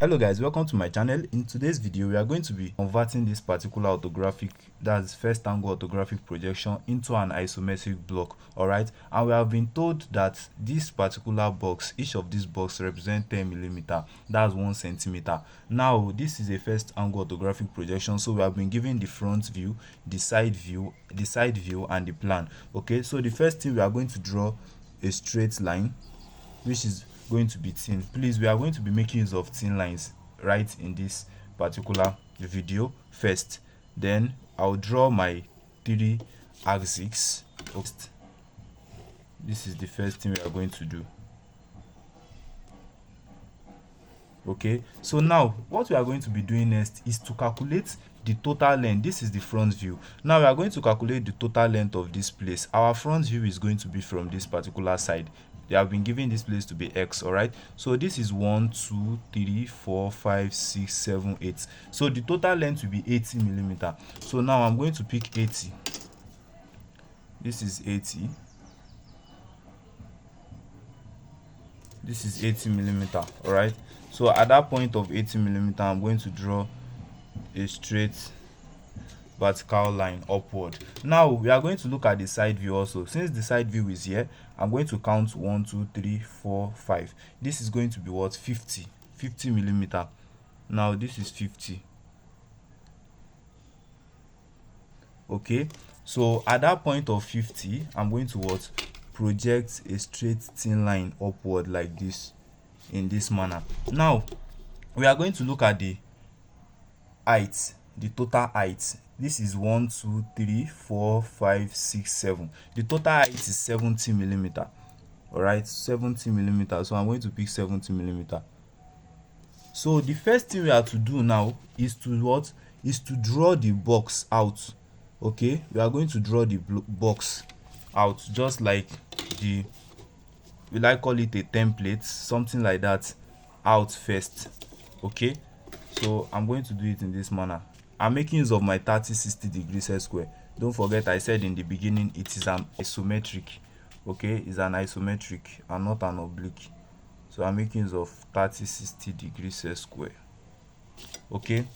Hello guys, welcome to my channel. In today's video we are going to be converting this particular orthographic, that's first angle orthographic projection, into an isometric block. All right, and we have been told that this particular box, each of these boxes represent 10 millimeter, that's 1 centimeter. Now this is a first angle orthographic projection, so we have been given the front view, the side view, and the plan. Okay, so the first thing, we are going to draw a straight line which is going to be thin. Please, we are going to be making use of thin lines right in this particular video first. Then I'll draw my 3 axes. This is the first thing we are going to do. Okay, so now what we are going to be doing next is to calculate the total length. This is the front view. Now we are going to calculate the total length of this place. Our front view is going to be from this particular side. They have been given this place to be x. All right, so this is 1 2 3 4 5 6 7 8. So the total length will be 80 millimeter. So now I'm going to pick 80. This is 80. This is 80 millimeter. All right, so at that point of 80 millimeter, I'm going to draw a straight vertical line upward. Now we are going to look at the side view also. Since the side view is here, I'm going to count 1 2 3 4 5. This is going to be what? 50 millimeter. Now this is 50. Okay, so at that point of 50, I'm going to what? Project a straight thin line upward like this, in this manner. Now we are going to look at the height, the total height. This is 1 2 3 4 5 6 7. The total height is 70 millimeter. All right, 70 millimeter. So I'm going to pick 70 millimeter. So the first thing we have to do now is to what? Is to draw the box out. Okay, we are going to draw the box out, just like the, we like call it a template, something like that, out first. Okay, so I'm going to do it in this manner. I'm making use of my 30-60 degree set square. Don't forget, I said in the beginning it is an isometric. Okay, it's an isometric and not an oblique. So I'm making use of 30-60 degree set square. Okay,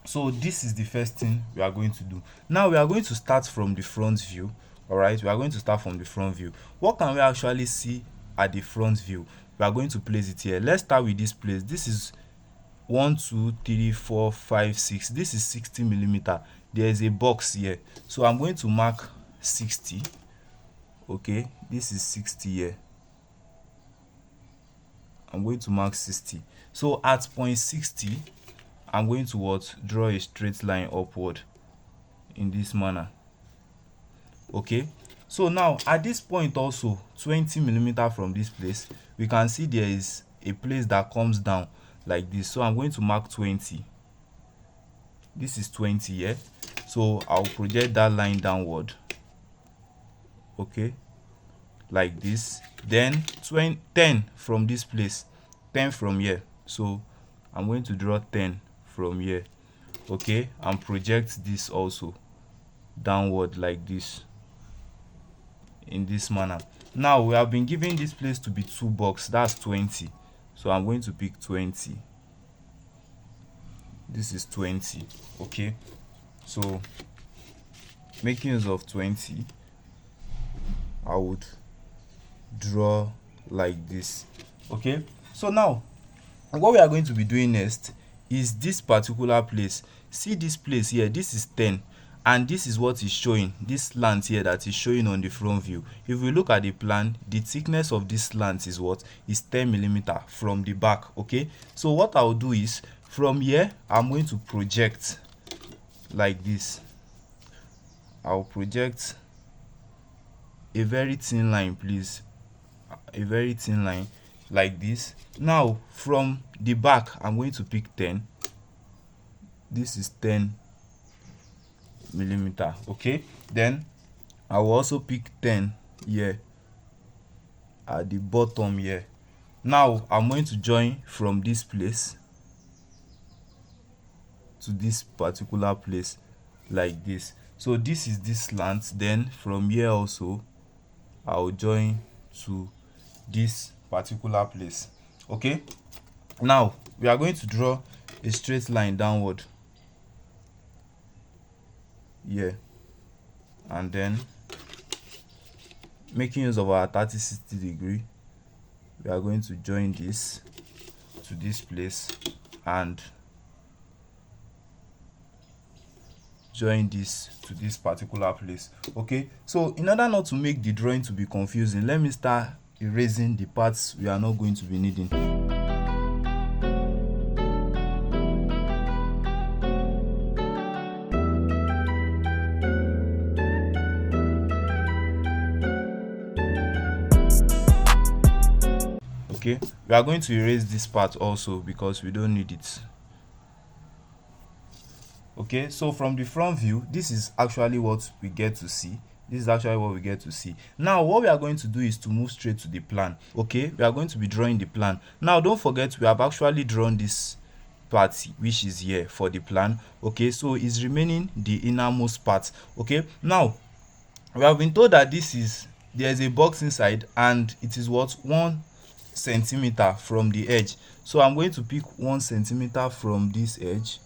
so this is the first thing we are going to do. Now we are going to start from the front view. All right, we are going to start from the front view. What can we actually see at the front view? We are going to place it here. Let's start with this place. This is 1 2 3 4 5 6. This is 60 millimeter. There is a box here, so I'm going to mark 60. Okay, this is 60 here. I'm going to mark 60. So at point 60, I'm going to what? Draw a straight line upward in this manner. Okay, so now at this point also, 20 millimeter from this place, we can see there is a place that comes down like this. So I'm going to mark 20. This is 20 here. So I'll project that line downward. Okay, like this. Then 10 from this place, 10 from here. So I'm going to draw 10 from here. Okay, and project this also downward like this, in this manner. Now we have been given this place to be 2 boxes, that's 20. So I'm going to pick 20. This is 20. Okay, so making use of 20, I would draw like this. Okay, so now what we are going to be doing next is this particular place. See this place here, this is 10, and this is what is showing, this slant here that is showing on the front view. If we look at the plan, the thickness of this slant is what? Is 10 millimeter from the back. Okay, so what I'll do is, from here I'm going to project like this. I'll project a very thin line, please, a very thin line like this. Now from the back, I'm going to pick 10. This is 10 millimeter. Okay, then I will also pick 10 here at the bottom here. Now I'm going to join from this place to this particular place like this. So this is this slant. Then from here also I will join to this particular place. Okay, now we are going to draw a straight line downward here, and then making use of our 30-60 degree, we are going to join this to this place and join this to this particular place. Okay, so in order not to make the drawing to be confusing, let me start erasing the parts we are not going to be needing. Okay, we are going to erase this part also because we don't need it. Okay, so from the front view, this is actually what we get to see. Now what we are going to do is to move straight to the plan. Okay, we are going to be drawing the plan. Now don't forget, we have actually drawn this part which is here for the plan. Okay, so it's remaining the innermost part. Okay, now we have been told that there's a box inside and it is what, 1 centimeter from the edge. So I'm going to pick 1 centimeter from this edge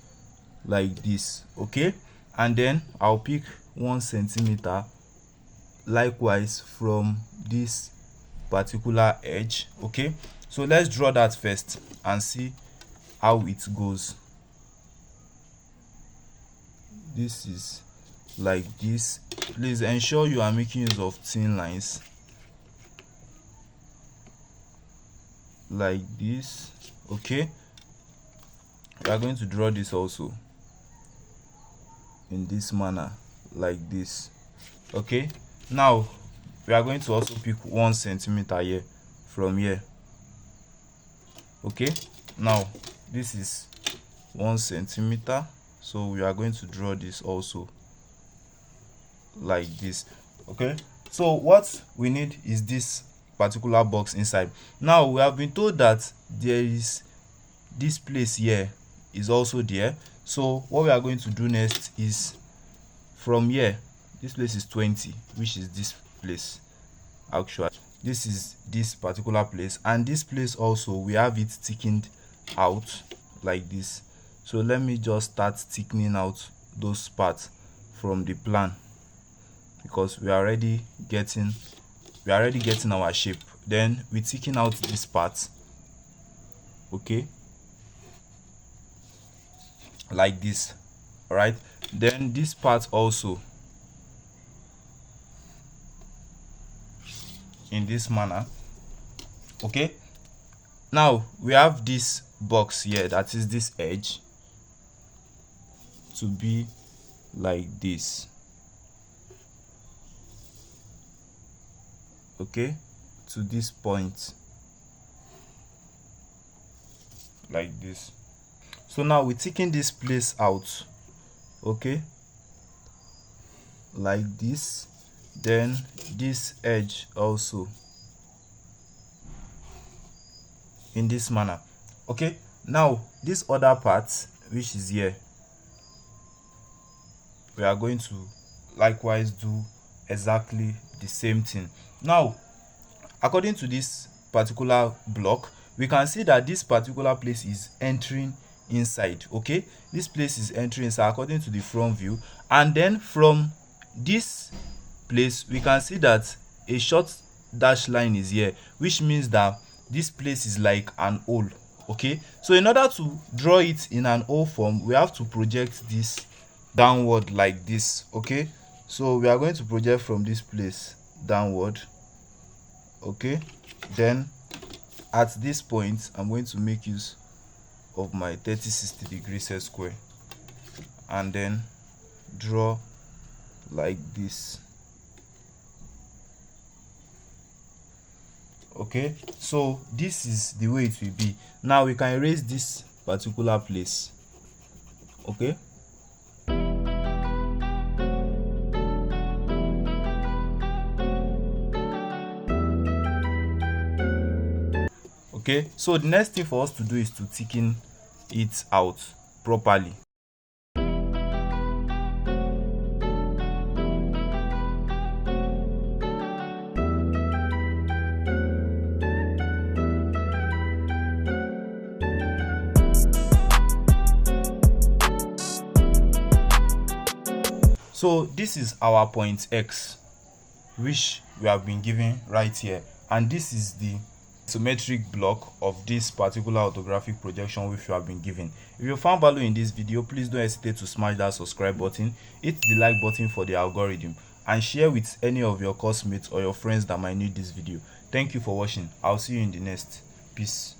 like this. Okay, and then I'll pick 1 centimeter likewise from this particular edge. Okay, so let's draw that first and see how it goes. This is like this. Please ensure you are making use of thin lines like this. Okay, we are going to draw this also in this manner like this. Okay, now we are going to also pick 1 centimeter here from here. Okay, now this is 1 centimeter, so we are going to draw this also like this. Okay, so what we need is this particular box inside. Now we have been told that there is this place here is also there. So what we are going to do next is from here, this place is 20, which is this place. Actually, this is this particular place, and this place also we have it thickened out like this. So let me just start thickening out those parts from the plan because we are already getting our shape. Then we thicken out this part. Okay, like this. All right, then this part also in this manner. Okay, now we have this box here, that is this edge, to be like this. Okay, to this point like this. So now we're taking this place out. Okay, like this. Then this edge also in this manner. Okay, now this other part which is here, we are going to likewise do exactly the same thing. Now according to this particular block, we can see that this particular place is entering inside. Okay, this place is entering inside according to the front view, and then from this place we can see that a short dash line is here, which means that this place is like an hole. Okay, so in order to draw it in an hole form, we have to project this downward like this. Okay, so we are going to project from this place downward. Okay, then at this point I'm going to make use of my 30-60 degree set square and then draw like this. Okay, so this is the way it will be. Now we can erase this particular place. Okay, okay, so the next thing for us to do is to thicken it out properly. So this is our point X, which we have been given right here, and this is the isometric block of this particular orthographic projection which you have been given. If you found value in this video, please don't hesitate to smash that subscribe button, hit the like button for the algorithm, and share with any of your course mates or your friends that might need this video. Thank you for watching. I'll see you in the next. Peace.